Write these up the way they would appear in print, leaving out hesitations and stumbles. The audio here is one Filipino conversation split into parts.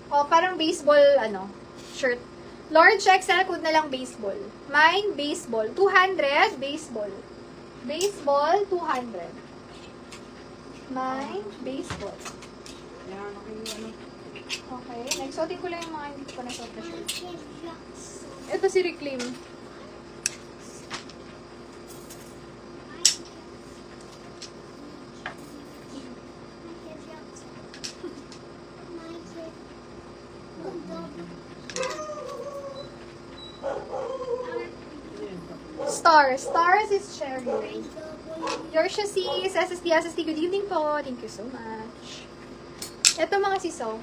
O, parang baseball, shirt. Large XL, code na lang baseball. Mine, baseball. 200, baseball. Baseball, 200. Mine, baseball. Yan, okay. Okay, next. Suotin ko lang yung mga hindi ko pa nasuot na shirt. Ito si Reclaim. Stars is Cherry. Your chassis, SSD. Good evening po. Thank you so much. Ito mga siso.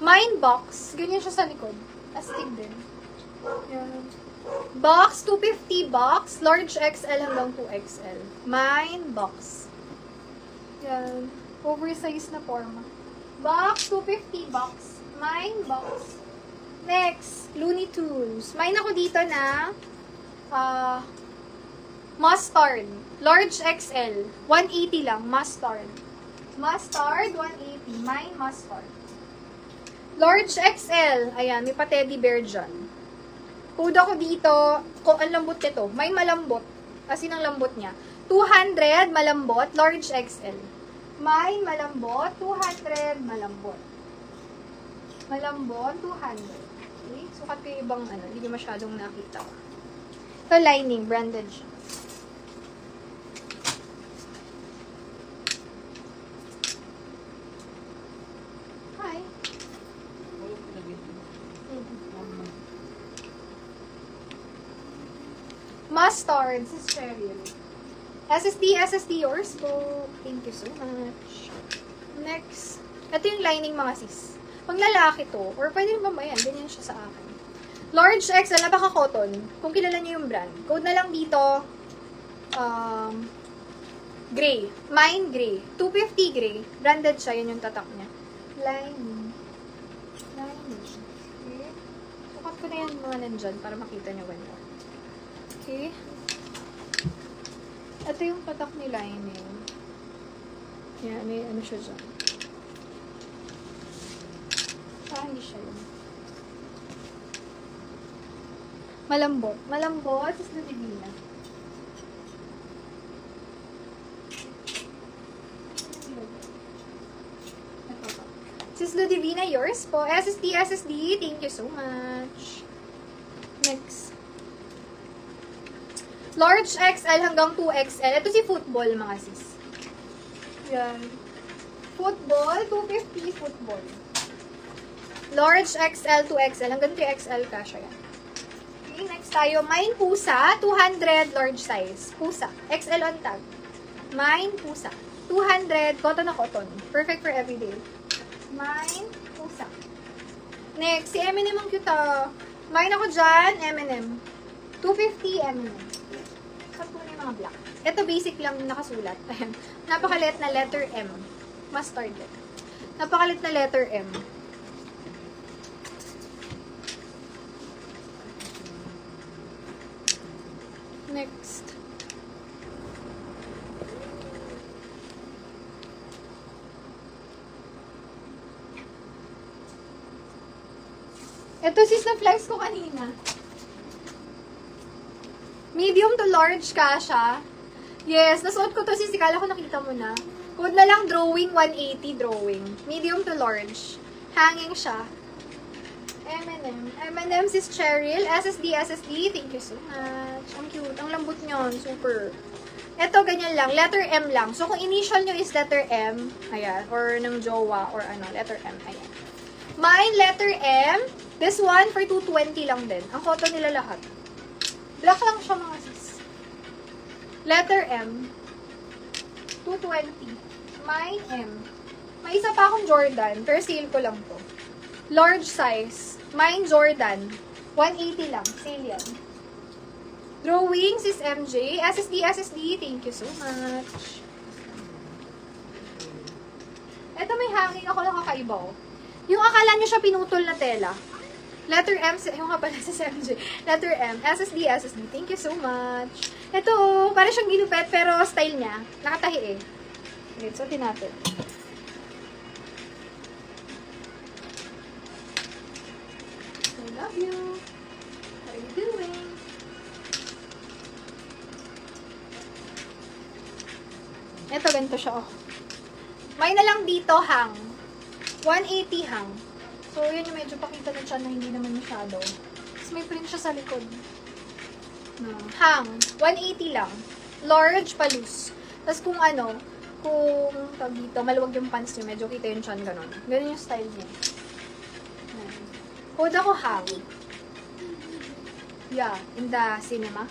Mine box. Ganyan siya sa likod. Astig din. Yan. Box, 250 box. Large XL hanggang 2XL. Mine box. Yan. Oversized na forma. Box, 250 box. Mine box. Next, Looney Tunes. Mine ako dito na mustard. Large XL. 180 lang. Mustard. Mustard, 180. Mine mustard. Large XL. Ayan, may pa-teddy bear dyan. Code ako dito. Kung ang lambot nito. May malambot. As in ang lambot niya. 200 malambot. Large XL. May malambot. 200 malambot. Malambot, 200. Okay? Sukat ko yung ibang hindi ko masyadong nakita. Ito lining. Branded siya. Hi. Mustard. This is cherry. SSD yours po. Thank you so much. Next. Ito yung lining mga sis. Pag lalaki to, or pwede naman ba yan, ganyan siya sa akin. Large XL, napaka-cotton. Kung kilala niyo yung brand. Code na lang dito, gray. Mine gray. 250 gray. Branded siya, yun yung tatak niya. Lining. Okay. Sukat ko na yan mga nandyan para makita niyo ganda. Okay. Ito yung patak ni lining. Yan, may siya dyan. Hindi siya yun. Malambot. Malambot. Sis Ludivina. Ito pa. Sis Ludivina, yours po. SSD. Thank you so much. Next. Large XL hanggang 2XL. Ito si football, mga sis. Yan. Football. 250 football. Large XL, 2XL. Hanggang 3XL kasha yan. Okay, next tayo. Mine pusa, 200 large size. Pusa. XL on tag. Mine pusa. 200, cotton na cotton. Perfect for everyday. Mine pusa. Next, si M&M ang cute ah. Mine ako dyan, M&M. 250 M&M. Cut ko na yung mga black. Ito basic lang nakasulat. Ayan. Napakalit na letter M. Mustard. Napakalit na letter M. Next. Ito sis na flex ko kanina. Medium to large kasha. Yes, nasuot ko to sis. Ikala ko nakita mo na. Code na lang drawing 180 drawing. Medium to large. Hanging siya. M&M sis Cheryl. SSD. Thank you so much. Ang cute. Ang lambot nyon. Super. Ito, ganyan lang. Letter M lang. So, kung initial nyo is letter M, ayan, or ng jowa, or letter M, ayan. Mine, letter M. This one, for 220 lang din. Ang cotton nila lahat. Black lang siya, mga sis. Letter M. 220. Mine, M. May isa pa akong Jordan. Per sale ko lang to. Large size. Mine, Jordan. 180 lang. Sale yan. Drawings is MJ. SSD. Thank you so much. Ito may hanging ako lang kakaiba. Yung akala nyo siya pinutol na tela. Letter M. Yung nga pala sa MJ. Letter M. SSD. Thank you so much. Ito, para siyang ginupet pero style niya. Nakatahi eh. Wait, so natin. love you. How are you doing? Ito, ganito siya, oh. May na lang dito, hang. 180 hang. So, yun yung medyo pakita na siya na hindi naman masyado. Tapos may print siya sa likod. Hang. 180 lang. Large pa loose. Tapos kung ano, kung tawag dito, maluwag yung pants niyo, medyo kita yung chan, ganun. Ganun yung style niya. Code ako hang. Yeah, in the cinema.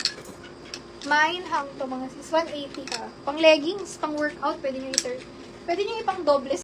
Mine hang to mga sis. 180 ka. Pang leggings, pang workout, pwede nyo ipang dobles.